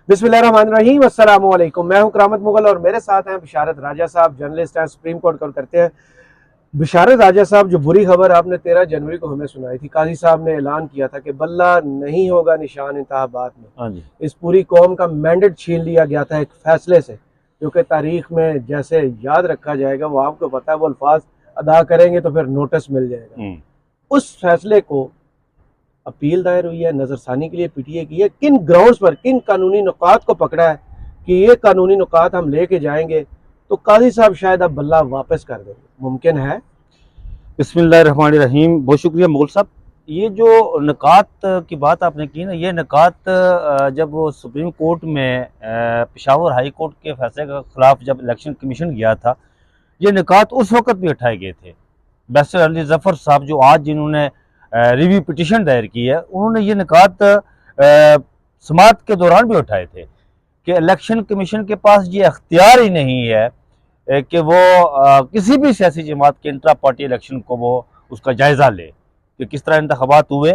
बिस्मिल्लाहिर्रहमानिर्रहीम, अस्सलामु अलैकुम। मैं हूं करामत मुगल और मेरे साथ हैं बिशारत राजा साहब, जर्नलिस्ट हैं, सुप्रीम कोर्ट कवर करते हैं। बिशारत राजा साहब, जो बुरी खबर आपने 13 जनवरी को हमें सुनाई थी, काजी साहब ने ऐलान किया था कि बल्ला नहीं होगा निशान इंतखाबात में। हाँ जी। इस पूरी कौम का मैंडेट छीन लिया गया था एक फैसले से, जो कि तारीख में जैसे याद रखा जाएगा, वो आपको पता है, वो अल्फाज अदा करेंगे तो फिर नोटिस मिल जाएगा। उस फैसले को अपील दायर हुई है, नजरसानी के लिए पीटीए की है। किन ग्राउंड्स पर, किन कानूनी नुकात को पकड़ा है कि ये कानूनी नुकात हम लेके जाएंगे तो काजी साहब शायद अब बल्ला वापस कर देंगे? मुमकिन है? बिस्मिल्लाहिर्रहमानिर्रहीम। बहुत शुक्रिया मुगल साहब। ये जो निकात की बात आपने की ना, ये निकात जब वो सुप्रीम कोर्ट में पेशावर हाई कोर्ट के फैसले के खिलाफ जब इलेक्शन कमीशन गया था, ये निकात उस वक्त भी उठाए गए थे। बैरिस्टर अली जफर साहब जो आज जिन्होंने रिव्यू पिटीशन दायर की है, उन्होंने ये निकात समात के दौरान भी उठाए थे कि इलेक्शन कमीशन के पास ये अख्तियार ही नहीं है कि वो किसी भी सियासी जमात के इंट्रा पार्टी इलेक्शन को वो उसका जायज़ा ले कि किस तरह इंतखाबात हुए।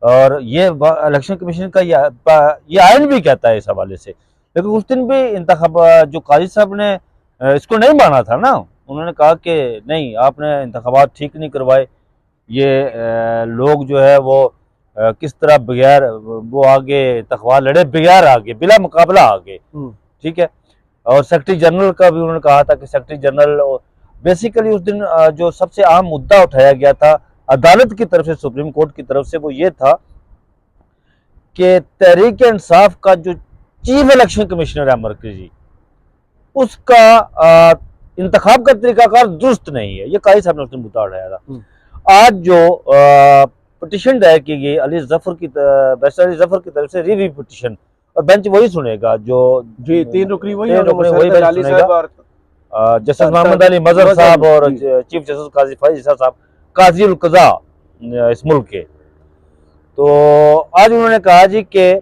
और ये इलेक्शन कमीशन का ये आइन भी कहता है इस हवाले से। लेकिन उस दिन भी इंतखाब जो काजी साहब ने इसको नहीं माना था ना, उन्होंने कहा कि नहीं, आपने इंतखाबात ठीक नहीं करवाए, ये लोग जो है वो किस तरह बगैर वो आगे इंतखाबात लड़े, बगैर आगे बिला मुकाबला आगे। ठीक है। और सेक्रेटरी जनरल का भी उन्होंने कहा था कि सेक्रेटरी जनरल बेसिकली उस दिन जो सबसे अहम मुद्दा उठाया गया था अदालत की तरफ से, सुप्रीम कोर्ट की तरफ से, वो ये था कि तहरीक इंसाफ का जो चीफ इलेक्शन कमिश्नर है मरकजी, उसका इंतखाब का तरीकाकार दुरुस्त नहीं है। ये काजी साहब ने उस दिन मुद्दा उठाया था। आज जो पिटीशन दायर की गई बैरिस्टर अली जफर की तरफ से रिव्यू पिटीशन, और बेंच वही सुनेगा जो जी, तीन रुकनी वही सुनेगा, जस्टिस मोहम्मद अली मजहर साहब और चीफ जस्टिस काजी फैज साहब, काजी उल कज़ा इस मुल्क के। तो आज उन्होंने कहा जी कि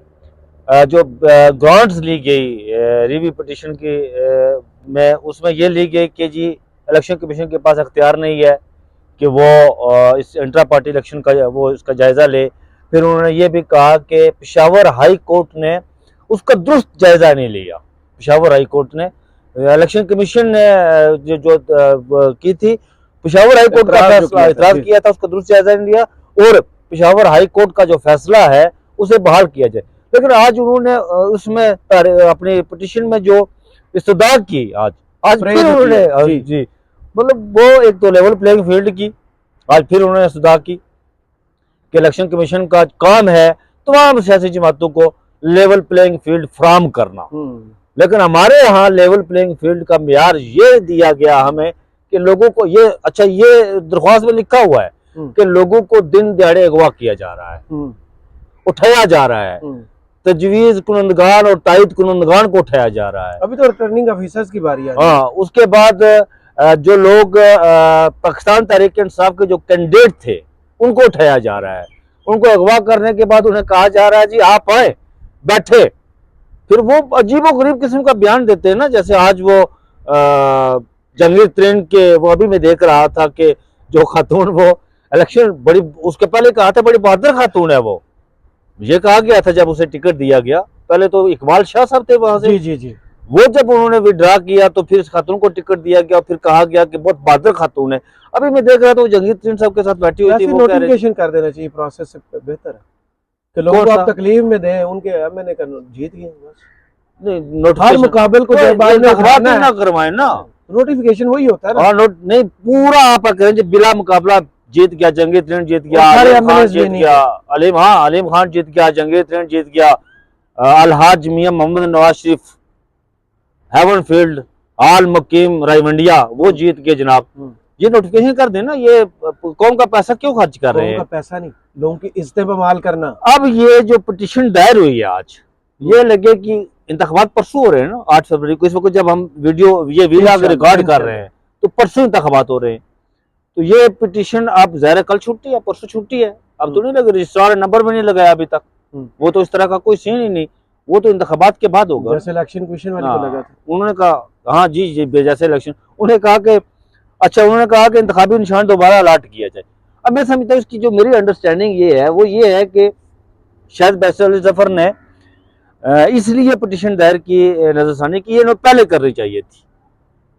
जो ग्रांट्स ली गई रिव्यू पिटीशन की में, उसमें ये ली गई कि जी इलेक्शन कमीशन के पास अख्तियार नहीं है कि वो इस इंट्रा पार्टी इलेक्शन का वो इसका जायज़ा ले। फिर उन्होंने ये भी कहा कि पेशावर हाई कोर्ट ने उसका दुरुस्त जायज़ा नहीं लिया। पेशावर हाई कोर्ट ने, इलेक्शन कमीशन ने जो की थी, पेशावर हाई कोर्ट का फैसला इतराज किया था, उसका दुरुस्त जायज़ा नहीं लिया और पेशावर हाई कोर्ट का जो फैसला है उसे बहाल किया जाए। लेकिन आज उन्होंने उसमें अपनी पिटीशन में जो इस्तदा की, आज फिर उन्होंने जी मतलब वो एक तो लेवल प्लेइंग फील्ड की, आज फिर उन्होंने इस्तदा की कि इलेक्शन कमीशन का काम है तमाम सियासी जमातों को लेवल प्लेइंग फील्ड फ्राहम करना। लेकिन हमारे यहाँ लेवल प्लेइंग फील्ड का मियार ये दिया गया हमें कि लोगों को ये, अच्छा, ये दरख्वास्त में लिखा हुआ है कि लोगों को दिन दिहाड़े अगवा किया जा रहा है, उठाया जा रहा है, तजवीज कुनंदगान और तायद कुनंदगान को उठाया जा रहा है। अभी तो रिटर्निंग ऑफिसर्स की बारी है। हाँ, उसके बाद जो लोग पाकिस्तान तहरीक इंसाफ के जो कैंडिडेट थे उनको उठाया जा रहा है। उनको अगवा करने के बाद उन्हें कहा जा रहा है जी आप आए, बैठे। फिर वो अजीबो गरीब किस्म का बयान देते हैं ना, जैसे आज वो जंगली ट्रेन के, वो अभी मैं देख रहा था कि जो खातून वो इलेक्शन बड़ी, उसके पहले कहा था बड़ी बहादुर खातून है वो, ये कहा गया था जब उसे टिकट दिया गया। पहले तो इकबाल शाह साहब थे वहां से, जी, वो जब उन्होंने विड्रा किया तो फिर इस खातून को टिकट दिया गया, फिर कहा गया कि बहुत बहादुर खातून है। अभी मैं देख रहा था वो जंगीर ट्रेन साहब के साथ बैठी हुई थी। वो नोटिफिकेशन कर देना चाहिए, प्रोसेस से बेहतर है कि लोगों को आप तकलीफ में दें, उनके एमएनए का जीत गए बस। हर मुकाबले को ना करवाए ना, नोटिफिकेशन वही होता है ना। नहीं, पूरा आप करें बिला मुकाबला जीत गया, जंगीर ट्रेंड जीत गया, अलीम खान जीत गया, जंगीर ट्रेंड जीत गया, अलहाज मियां मोहम्मद नवाज शरीफ हेवन फील्ड, आल मकीम रायमंडिया वो जीत गए जनाब। ये नोटिफिकेशन कर देना। ये कौम का पैसा क्यों खर्च कर रहे हैं? पैसा नहीं, लोगों की इज्जत बमाल करना। अब ये जो पिटीशन दायर हुई है आज, ये लगे कि इंतखाबात परसों हो रहे हैं ना, 8 फरवरी को। इस वक्त जब हम ये वीडियो रिकॉर्ड कर रहे हैं तो परसों इंतखाबात हो रहे हैं। तो ये पिटीशन अब ज़ाहिर कल छुट्टी है, परसों छुट्टी है, अब तो नहीं लगे, रजिस्ट्रार नंबर भी नहीं लगाया अभी तक। वो तो इस तरह का कोई सीन ही नहीं, वो तो इंतखाबात के बाद होगा, जैसे इलेक्शन कमीशन वाले को लगा था। उन्होंने कहा हाँ जी जैसे इलेक्शन, उन्होंने कहा कि अच्छा, उन्होंने कहा कि इंतखाबी निशान दोबारा अलाट किया जाए। अब मैं समझता हूँ इसकी जो मेरी अंडरस्टैंडिंग ये है वो ये है कि शायद बैरिस्टर अली जफर ने इसलिए पिटीशन दायर की नजरसानी की ये पहले करनी चाहिए थी।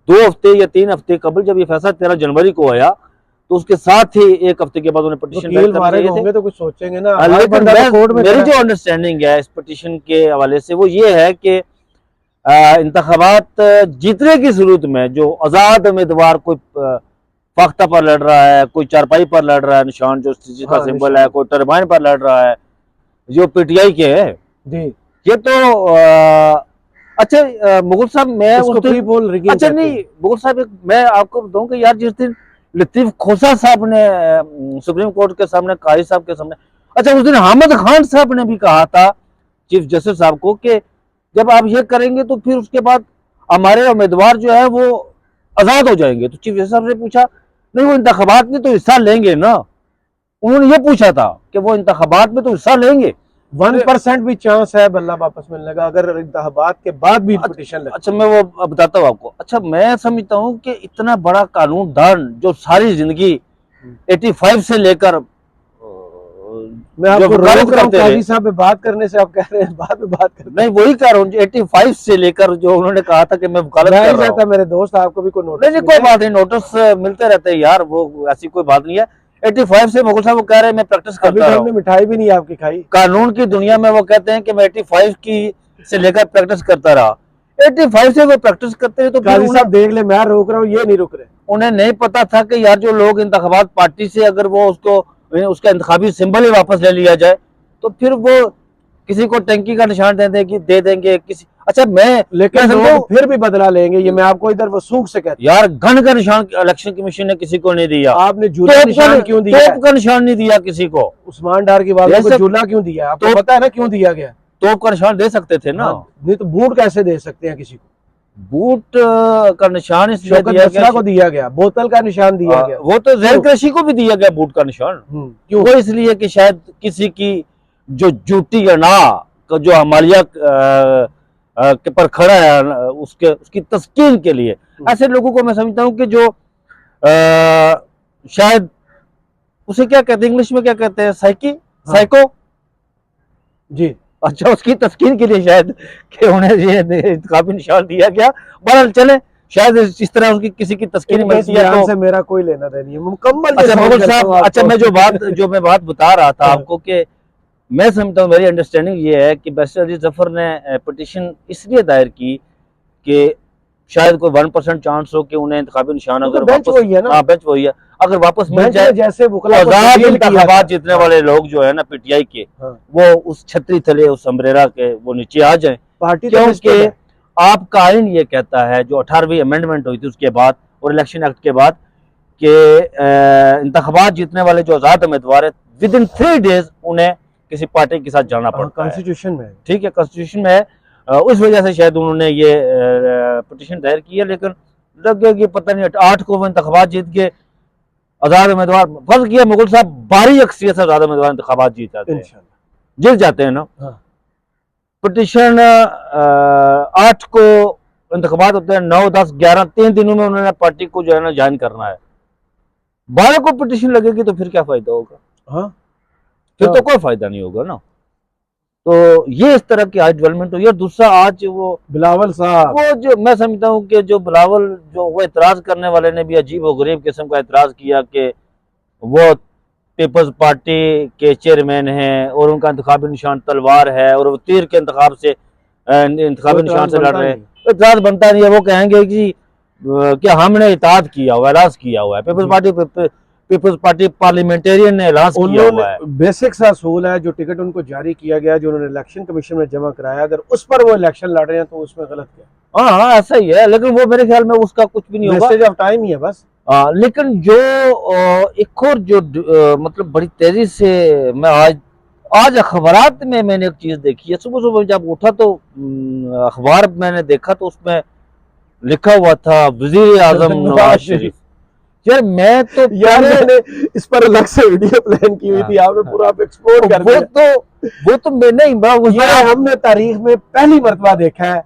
2 हफ्ते या 3 हफ्ते कबल जब ये फैसला 13 जनवरी को आया तो उसके साथ ही 1 हफ्ते के बाद उन्हें पिटीशन दायर करना चाहिए होंगे तो कुछ सोचेंगे ना। लेकिन मेरी जो अंडरस्टैंडिंग है इस पिटीशन के हवाले से वो ये है कि इंतखाबात जीतने की सूरत में जो आजाद उम्मीदवार कोई फख्ता पर लड़ रहा है, कोई चारपाई पर लड़ रहा है, निशान जो जिसका सिंबल है, कोई टरबाइन पर लड़ रहा है, जो पीटीआई के है जी, ये तो अच्छा मुगल साहब मैं अच्छा नहीं मुगल साहब मैं आपको बताऊं कि यार जिस दिन लतीफ खोसा साहब ने सुप्रीम कोर्ट के सामने कारी साहब के सामने, अच्छा उस दिन हामिद खान साहब ने भी कहा था चीफ जस्टिस साहब को कि जब आप ये करेंगे तो फिर उसके बाद हमारे उम्मीदवार जो है वो आजाद हो जाएंगे। तो चीफ जस्टिस साहब ने पूछा नहीं वो इंतखाबात में तो हिस्सा लेंगे ना, उन्होंने ये पूछा था कि वो इंतखाबात में तो हिस्सा लेंगे, 1% भी चांस है बल्ला वापस मिलने का अगर इंतखाबात के बाद भी पिटीशन। अच्छा मैं वो बताता हूँ आपको। अच्छा मैं समझता हूँ कि इतना बड़ा कानून दान जो सारी जिंदगी 85 से लेकर मैं आपको रोक रहा हूं काजी साहब पे बात करने से, आप कह रहे हैं बाद में बात करते। नहीं वही कह रहा हूँ 85 से लेकर जो उन्होंने कहा था कि मैं वकालत कर रहा हूं। मेरे दोस्त आपको भी कोई नोटिस नहीं कोई बात नहीं, नोटिस मिलते रहते हैं यार, वो ऐसी कोई बात नहीं है। 85 से मुगल साहब वो कह रहे हैं मैं प्रैक्टिस करता रहा हूं। मिठाई भी नहीं आपकी खाई। कानून की दुनिया में वो कहते हैं कि मैं 85 की से लेकर प्रैक्टिस करता रहा, 85 से वो प्रैक्टिस करते हैं। तो काजी साहब देख ले मैं रोक रहा हूँ, ये नहीं रुक रहे। उन्हें नहीं पता था कि यार जो लोग इंतखाबात पार्टी से अगर वो उसका इंतखाबी सिंबल ही वापस ले लिया जाए तो फिर वो किसी को टंकी का निशान दे देंगे किसी। अच्छा मैं लेकिन लोग फिर भी बदला लेंगे, ये मैं आपको इधर वसूख से कहता हूं। यार गन का निशान इलेक्शन कमीशन ने किसी को नहीं दिया, आपने झूला निशान क्यों दिया? तोप का निशान नहीं दिया किसी को। उस्मान डार की बात को झूला क्यों दिया? आपको पता है ना क्यों दिया गया? तोप का निशान दे सकते थे ना, नहीं तो बूट कैसे दे सकते हैं किसी को? बूट का निशान इसलिए दिया गया, बोतल का निशान दिया गया, वो तो जहर कृषि को भी दिया गया बूट का निशान। क्यों? वो इसलिए कि शायद किसी की जो जूती या ना जो हमालिया के पर खड़ा है उसकी तस्कीन के लिए। ऐसे लोगों को मैं समझता हूँ कि जो शायद उसे क्या कहते हैं इंग्लिश में क्या कहते हैं, साइको जी। अच्छा उसकी तस्कीन के लिए शायद कि उन्हें ये काफी निशान दिया गया। बहरहाल चले शायद इस तरह उसकी किसी की तस्कीन मिलती है तो मेरा कोई लेना देना मुकम्मल। अच्छा मैं जो मैं बात बता रहा था आपको कि मैं समझता हूँ मेरी अंडरस्टैंडिंग ये है कि बैरिस्टर अली जफर ने पिटीशन इसलिए दायर की कि शायद कोई 1% चांस हो कि उन्हें इंतखाबी निशान अगर बेंच वही है ना, बेंच वही है, अगर वापस मिल जाए जैसे इंतखाबात जीतने वाले लोग जो है ना पीटीआई के वो उस छतरी तले उस अम्ब्रेला के वो नीचे आ जाए पार्टी। क्योंकि आपका आइन ये कहता है जो 18वीं अमेंडमेंट हुई थी उसके बाद और इलेक्शन एक्ट के बाद कि इंतखाबात जीतने वाले जो आजाद उम्मीदवार है विद इन 3 डेज उन्हें किसी पार्टी के साथ जाना पड़ता है। कॉन्स्टिट्यूशन में ठीक है, कॉन्स्टिट्यूशन में है। उस वजह से शायद उन्होंने ये पिटीशन दायर की है। लेकिन लगे कि पता नहीं 8 को वो इंतखाबात जीत के आजाद उम्मीदवार फर्ज किया मुगल साहब भारी अक्सरियत से आजाद उम्मीदवार इंतखाबात जीत जाते हैं, जीत जाते हैं ना। पिटीशन 8 को इंतखाबात होते हैं, 9, 10, 11 3 दिनों में उन्होंने पार्टी को जो है ना ज्वाइन करना है। 12 को पिटीशन लगेगी तो फिर क्या फायदा होगा? फिर तो कोई फायदा नहीं होगा ना। तो ये इस तरह की आज डेवलपमेंट हुई है। दूसरा आज वो बिलावल साहब वो जो मैं समझता हूँ कि जो बिलावल जो वो एतराज करने वाले ने भी अजीब और गरीब किस्म का एतराज किया कि वो पीपल्स पार्टी के चेयरमैन हैं और उनका इंतखाबी निशान तलवार है और वो तीर के इंतखाब से इंतखाबी निशान से लड़ रहे हैं। एतराज बनता नहीं है। वो कहेंगे कि हमने इताद किया हुआ, एलाज किया हुआ है। पीपल्स पार्टी पार्लियामेंटेरियन ने ऐलान किया हुआ है। बेसिक सा असूल है जो टिकट उनको जारी किया गया जो उन्होंने इलेक्शन कमीशन में जमा कराया, अगर उस पर वो इलेक्शन लड़ रहे हैं तो उसमें गलत क्या? हाँ ऐसा ही है, लेकिन वो मेरे ख्याल में उसका कुछ भी नहीं होगा, वेस्टेज ऑफ टाइम ही है बस। लेकिन जो एक और जो मतलब बड़ी तेजी से मैं आज अखबारात में मैंने एक चीज देखी है। सुबह सुबह जब उठा तो अखबार मैंने देखा तो उसमें लिखा हुआ था वजीर आजम नवाज शरीफ। यार मैं तो यार मैंने इस पर अलग से वीडियो प्लान की हुई थी, आपने पूरा एक्सपोर्ट कर दिया। वो तो मैंने हमने तारीख में पहली मरतबा देखा है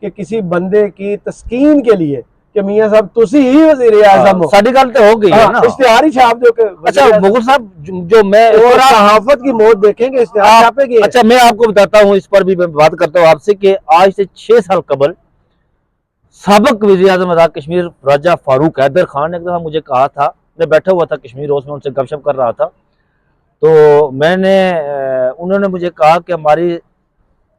कि किसी बंदे की तस्कीन के लिए कि मियां साहब तुसी ही वजीर आजम हो। साड़ी गल तो हो गई है ना। इश्तिहार ही छाप दो कि अच्छा मुगल साहब जो मैं और सहाफत की मौत देखेंगे, इश्तिहार छापेंगे। अच्छा मैं आपको बताता हूँ, इस पर भी मैं बात करता हूँ आपसे कि आज से 6 साल कबल साबिक वज़ीर आज़म आज़ाद कश्मीर राजा फारूक हैदर खान ने एक दफा मुझे कहा था, मैं बैठा हुआ था कश्मीर हाउस में उनसे गपशप कर रहा था, तो उन्होंने मुझे कहा कि हमारी,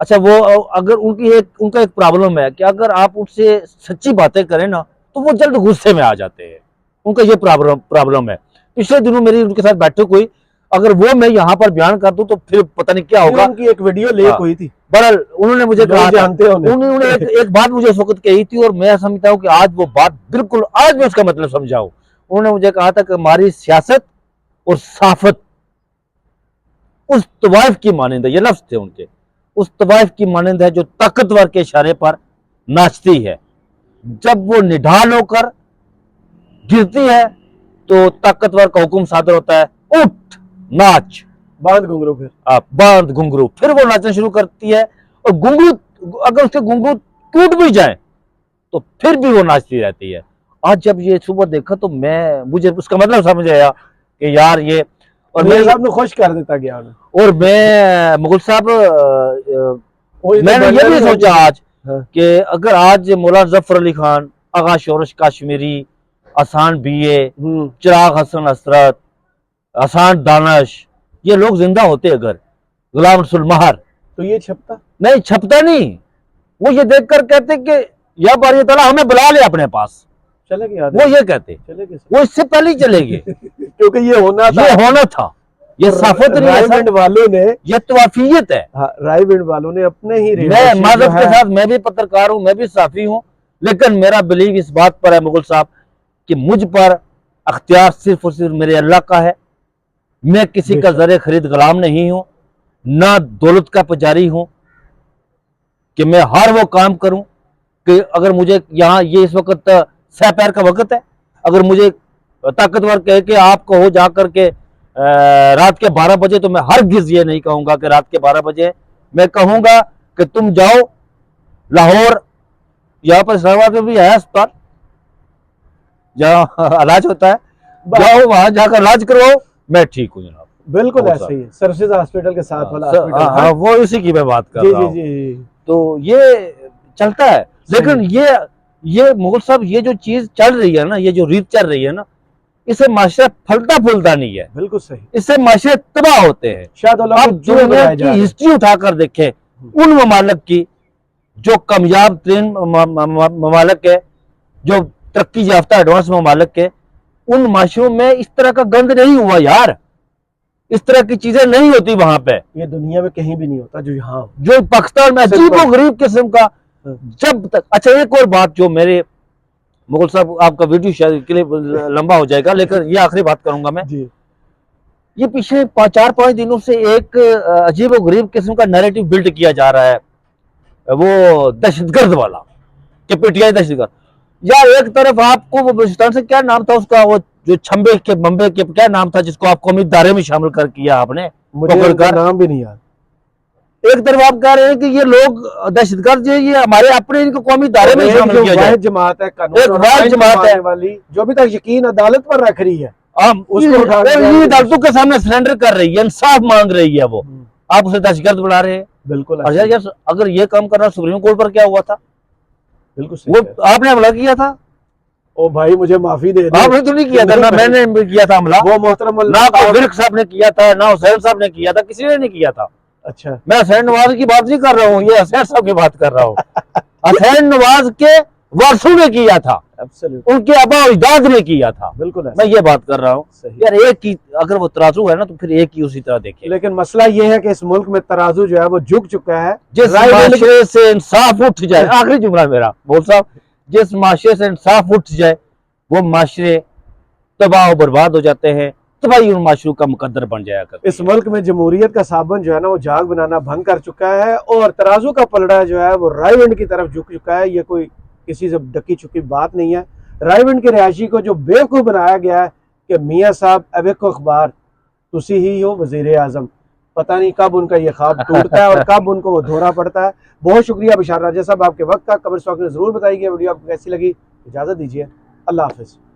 अच्छा वो अगर उनका एक प्रॉब्लम है कि अगर आप उनसे सच्ची बातें करें ना तो वो जल्द गुस्से में आ जाते हैं, उनका ये प्रॉब्लम है। पिछले दिनों मेरी उनके साथ बैठक हुई, अगर वो मैं यहाँ पर बयान कर दूं तो फिर पता नहीं क्या होगा। उनकी एक वीडियो लीक हुई थी, बहरहाल उन्होंने मुझे कहा, जानते हो उन्होंने एक बात मुझे उस वक्त कही थी और मैं समझता हूँ कि आज वो बात बिल्कुल, आज मैं उसका मतलब समझाऊं। उन्होंने मुझे कहा था कि हमारी सियासत और साफत उस तवाइफ की मानंद है, ये लफ्ज थे उनके, उस तवाइफ की मानंद है जो ताकतवर के इशारे पर नाचती है। जब वो निढाल होकर गिरती है तो ताकतवर का हुक्म सादर होता है, उठ नाच, बांध घुंघरू, फिर आप बांध घुंघरू, फिर वो नाचना शुरू करती है। और घुंघरू, अगर उसके घुंघरू टूट भी जाए तो फिर भी वो नाचती रहती है। आज जब ये सुबह देखा तो मुझे उसका मतलब समझ आया कि यार ये, और मियां साहब ने खुश कर देता गया। और मैं मुगल साहब मैंने ये भी सोचा आज कि अगर आज मौलाना जफर अली खान, आगा शोरश काश्मीरी, आसान बीए, चिराग हसन असरत, आसान दानश, ये लोग जिंदा होते अगर, गुलाम रसूल महर, तो ये छपता नहीं, छपता नहीं। वो ये देखकर कहते कि या बारी ताला हमें बुला ले अपने पास, चले गए, वो ये कहते, वो इससे पहले ही चले गए क्योंकि ये होना था, ये साफत रायविंड वालों ने, ये तवाफियत है। हाँ, रायविंड वालों ने अपने ही, मैं माजरत के साथ, मैं भी पत्रकार हूं, मैं भी साफी हूं, लेकिन मेरा बिलीव इस बात पर है मुगल साहब कि मुझ पर अख्तियार सिर्फ और सिर्फ मेरे अल्लाह का है। मैं किसी का ज़रे खरीद गुलाम नहीं हूं, ना दौलत का पुजारी हूं कि मैं हर वो काम करूं कि अगर मुझे यहाँ, ये इस वक्त सह पैर का वक्त है, अगर मुझे ताकतवर कह के आपको हो जाकर के रात के 12 बजे, तो मैं हरगिज ये नहीं कहूंगा कि रात के 12 बजे, मैं कहूंगा कि तुम जाओ लाहौर, यहाँ पर इस्लामाबाद में भी है अस्पताल जहाँ इलाज होता है, जाओ वहां जाकर इलाज करवाओ, मैं ठीक हूँ जनाब। बिल्कुल ऐसे ही सर्विसेज हॉस्पिटल के साथ वाला हॉस्पिटल, हाँ वो इसी की मैं बात कर रहा हूँ। जी। तो ये चलता है, लेकिन ये मुगल साहब, ये जो चीज चल रही है ना, ये जो रीत चल रही है ना, इससे माशरा फलता फूलता नहीं है। बिल्कुल सही, इससे माशरे तबाह होते हैं। शायद आप दुनिया की हिस्ट्री उठाकर देखें, उन ममालिक की जो कामयाब तरीन ममालिक है, जो तरक्की याफ्ता एडवांस ममालिक है, उन माशरों में इस तरह का गंद नहीं हुआ यार, इस तरह की चीजें नहीं होती वहां पे। ये दुनिया में कहीं भी नहीं होता जो यहाँ, जो पाकिस्तान में अजीब और गरीब किस्म का जब तक। अच्छा एक और बात जो मेरे मुगल साहब, आपका वीडियो शायद के लिए लंबा हो जाएगा, लेकिन ये आखिरी बात करूंगा मैं जी। ये पिछले 4-5 दिनों से एक अजीब और गरीब किस्म का नैरेटिव बिल्ड किया जा रहा है, वो दहशतगर्द वाला, कि पीटीआई दहशतगर्द। यार एक तरफ आपको वो बलूचिस्तान से क्या नाम था उसका, वो जो छंबे के बम्बे के क्या नाम था, जिसको आप कौमी दायरे में शामिल कर किया आपने, मुझे नाम भी नहीं याद। एक तरफ आप कह रहे हैं कि ये लोग दहशतगर्द, ये हमारे अपने, इनको कौमी दायरे में शामिल किया जाए। जमात है, एक वाहिद जमात है वाली, जो अभी तक यकीन अदालत पर रख रही है, अदालतों के सामने सरेंडर कर रही है, इंसाफ मांग रही है, वो आप उसे दहशतगर्द बुला रहे हैं। बिल्कुल। और यार अगर ये काम करना सुप्रीम कोर्ट पर क्या हुआ था, बिल्कुल वो आपने हमला किया था। ओ भाई मुझे माफी दे दे। आपने तो नहीं किया था ना, मैंने किया था हमला, वो मोहतरम ना विर्क साहब ने किया था, ना हुसैन साहब ने किया था, किसी ने नहीं किया था। अच्छा, मैं हुसैन नवाज की बात नहीं कर रहा हूँ, ये हुसैन साहब की बात कर रहा हूँ। हुसैन नवाज के वारसों ने किया था, उनके आबा अजदाद ने किया था। बिल्कुल मैं ये बात कर रहा हूँ यार, एक ही अगर वो तराजू है ना तो फिर एक ही उसी तरह देखे। लेकिन मसला ये है कि इस मुल्क में तराजू जो है वो झुक चुका है। जिस माशरे से इंसाफ उठ जाए, आखिरी जुमला मेरा बोल साहब, जिस माशरे से इंसाफ उठ जाए वो माशरे तबाह बर्बाद हो जाते हैं, तबाही उन माशरों का मुकद्दर बन जाया करता है। इस मुल्क में जमहूरियत का साबन जो है ना वो झाग बनाना भंग कर चुका है, और तराजू का पलड़ा जो है वो रायविंड की तरफ झुक चुका है। ये कोई किसी से डकी चुकी बात नहीं है। रायविंड के रिहायशी को जो बेवकूफ़ बनाया गया है कि मियाँ साहब अवेको अखबार तुसी ही हो वजीर आजम, पता नहीं कब उनका ये ख्वाब टूटता है और कब उनको वो धोना पड़ता है। बहुत शुक्रिया बिशार राजा साहब आपके वक्त का। कमेंट बॉक्स में जरूर बताइए वीडियो आपको कैसी लगी। इजाज़त दीजिए। अल्लाह हाफिज़।